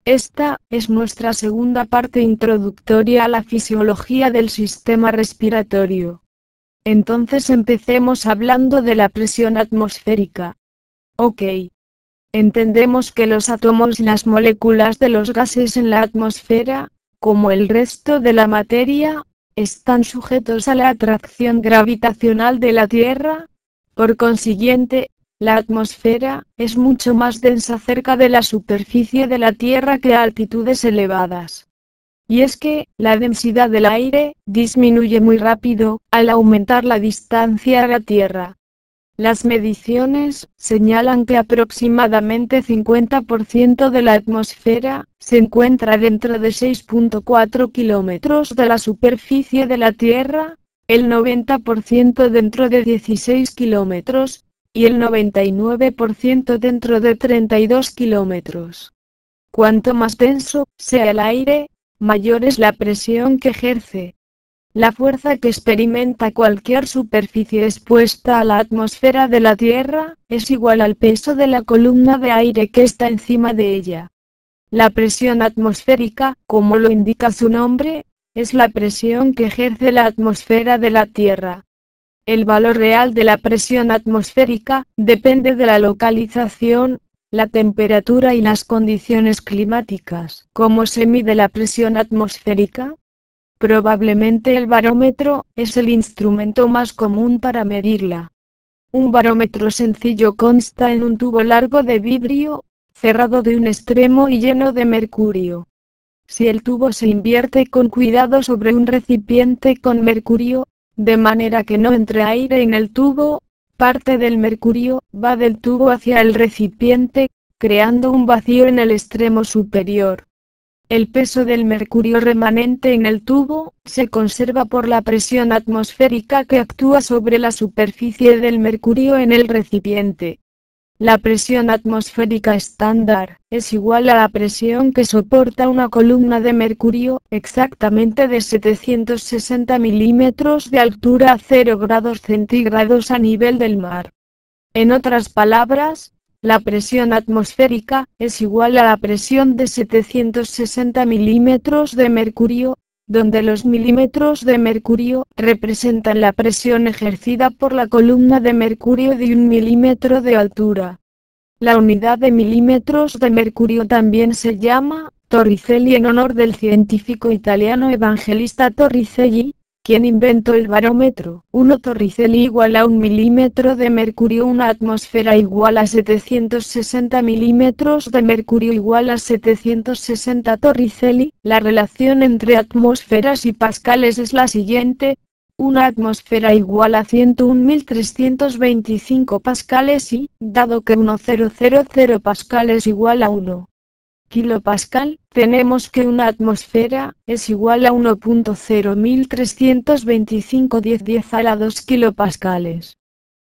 Esta es nuestra segunda parte introductoria a la fisiología del sistema respiratorio. Entonces empecemos hablando de la presión atmosférica. Ok. Entendemos que los átomos y las moléculas de los gases en la atmósfera, como el resto de la materia, están sujetos a la atracción gravitacional de la Tierra. Por consiguiente, la atmósfera es mucho más densa cerca de la superficie de la Tierra que a altitudes elevadas. Y es que, la densidad del aire disminuye muy rápido al aumentar la distancia a la Tierra. Las mediciones señalan que aproximadamente 50% de la atmósfera se encuentra dentro de 6.4 kilómetros de la superficie de la Tierra, el 90% dentro de 16 kilómetros, y el 99% dentro de 32 kilómetros. Cuanto más denso sea el aire, mayor es la presión que ejerce. La fuerza que experimenta cualquier superficie expuesta a la atmósfera de la Tierra es igual al peso de la columna de aire que está encima de ella. La presión atmosférica, como lo indica su nombre, es la presión que ejerce la atmósfera de la Tierra. El valor real de la presión atmosférica depende de la localización, la temperatura y las condiciones climáticas. ¿Cómo se mide la presión atmosférica? Probablemente el barómetro es el instrumento más común para medirla. Un barómetro sencillo consta en un tubo largo de vidrio, cerrado de un extremo y lleno de mercurio. Si el tubo se invierte con cuidado sobre un recipiente con mercurio, de manera que no entre aire en el tubo, parte del mercurio va del tubo hacia el recipiente, creando un vacío en el extremo superior. El peso del mercurio remanente en el tubo se conserva por la presión atmosférica que actúa sobre la superficie del mercurio en el recipiente. La presión atmosférica estándar es igual a la presión que soporta una columna de mercurio, exactamente de 760 milímetros de altura a 0 grados centígrados a nivel del mar. En otras palabras, la presión atmosférica es igual a la presión de 760 milímetros de mercurio, donde los milímetros de mercurio representan la presión ejercida por la columna de mercurio de 1 milímetro de altura. La unidad de milímetros de mercurio también se llama Torricelli en honor del científico italiano Evangelista Torricelli, quien inventó el barómetro. 1 Torricelli igual a 1 milímetro de mercurio. Una atmósfera igual a 760 milímetros de mercurio igual a 760 Torricelli. La relación entre atmósferas y pascales es la siguiente. Una atmósfera igual a 101.325 pascales y, dado que 1000 pascales igual a 1 kilopascal, tenemos que una atmósfera es igual a 1.01325 10 a la 2 kilopascales.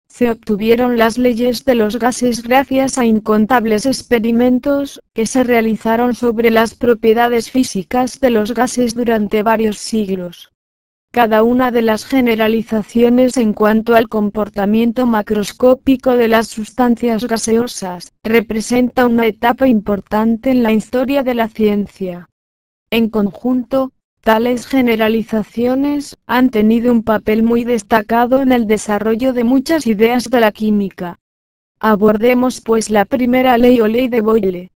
Se obtuvieron las leyes de los gases gracias a incontables experimentos que se realizaron sobre las propiedades físicas de los gases durante varios siglos. Cada una de las generalizaciones en cuanto al comportamiento macroscópico de las sustancias gaseosas representa una etapa importante en la historia de la ciencia. En conjunto, tales generalizaciones han tenido un papel muy destacado en el desarrollo de muchas ideas de la química. Abordemos pues la primera ley o ley de Boyle.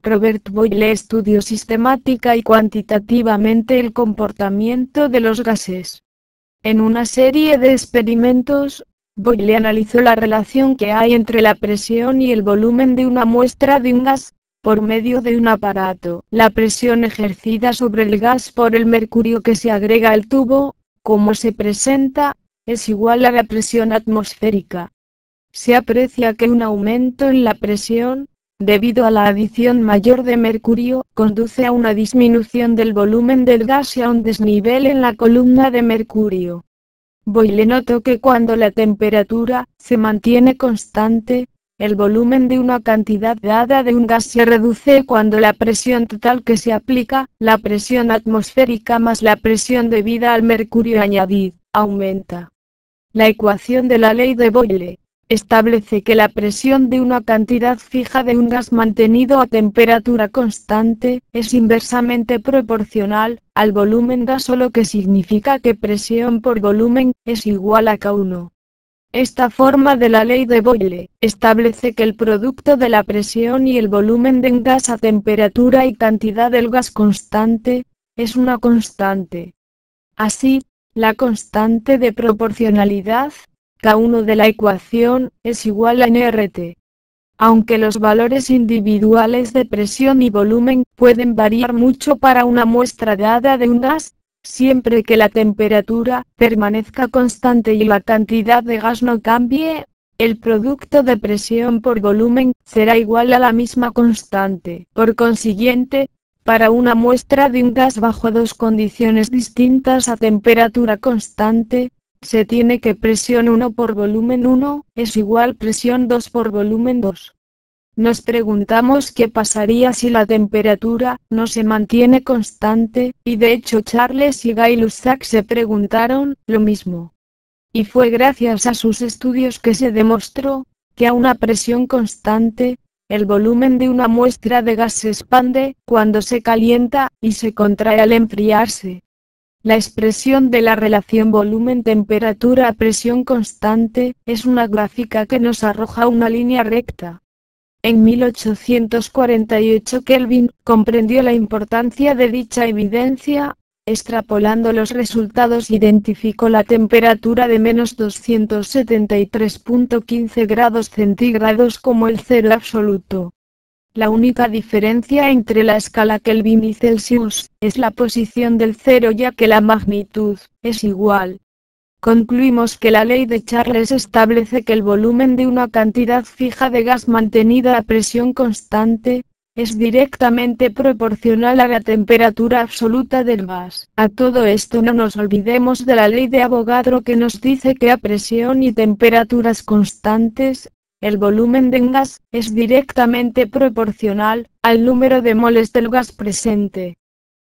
Robert Boyle estudió sistemática y cuantitativamente el comportamiento de los gases. En una serie de experimentos, Boyle analizó la relación que hay entre la presión y el volumen de una muestra de un gas, por medio de un aparato. La presión ejercida sobre el gas por el mercurio que se agrega al tubo, como se presenta, es igual a la presión atmosférica. Se aprecia que un aumento en la presión, debido a la adición mayor de mercurio, conduce a una disminución del volumen del gas y a un desnivel en la columna de mercurio. Boyle notó que cuando la temperatura se mantiene constante, el volumen de una cantidad dada de un gas se reduce cuando la presión total que se aplica, la presión atmosférica más la presión debida al mercurio añadido, aumenta. La ecuación de la ley de Boyle, establece que la presión de una cantidad fija de un gas mantenido a temperatura constante es inversamente proporcional al volumen gas, lo que significa que presión por volumen es igual a K1. Esta forma de la ley de Boyle establece que el producto de la presión y el volumen de un gas a temperatura y cantidad del gas constante es una constante. Así, la constante de proporcionalidad K1 de la ecuación es igual a nRT. Aunque los valores individuales de presión y volumen pueden variar mucho para una muestra dada de un gas, siempre que la temperatura permanezca constante y la cantidad de gas no cambie, el producto de presión por volumen será igual a la misma constante. Por consiguiente, para una muestra de un gas bajo dos condiciones distintas a temperatura constante, se tiene que presión 1 por volumen 1 es igual presión 2 por volumen 2. Nos preguntamos qué pasaría si la temperatura no se mantiene constante, y de hecho Charles y Gay-Lussac se preguntaron lo mismo. Y fue gracias a sus estudios que se demostró que a una presión constante, el volumen de una muestra de gas se expande cuando se calienta y se contrae al enfriarse. La expresión de la relación volumen-temperatura a presión constante es una gráfica que nos arroja una línea recta. En 1848 Kelvin comprendió la importancia de dicha evidencia. Extrapolando los resultados identificó la temperatura de menos 273.15 grados centígrados como el cero absoluto. La única diferencia entre la escala Kelvin y Celsius es la posición del cero, ya que la magnitud es igual. Concluimos que la ley de Charles establece que el volumen de una cantidad fija de gas mantenida a presión constante es directamente proporcional a la temperatura absoluta del gas. A todo esto no nos olvidemos de la ley de Avogadro, que nos dice que a presión y temperaturas constantes, el volumen de un gas es directamente proporcional al número de moles del gas presente.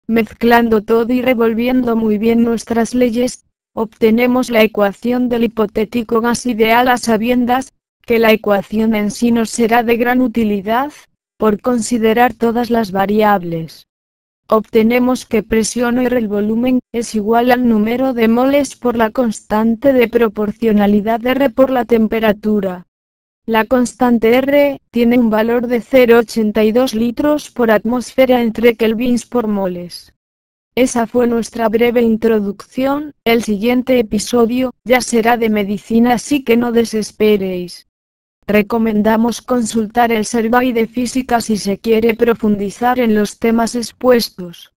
Mezclando todo y revolviendo muy bien nuestras leyes, obtenemos la ecuación del hipotético gas ideal, a sabiendas que la ecuación en sí nos será de gran utilidad por considerar todas las variables. Obtenemos que presión R, el volumen, es igual al número de moles por la constante de proporcionalidad R por la temperatura. La constante R tiene un valor de 0,82 litros por atmósfera entre kelvins por moles. Esa fue nuestra breve introducción. El siguiente episodio ya será de medicina, así que no desesperéis. Recomendamos consultar el Survey de Física si se quiere profundizar en los temas expuestos.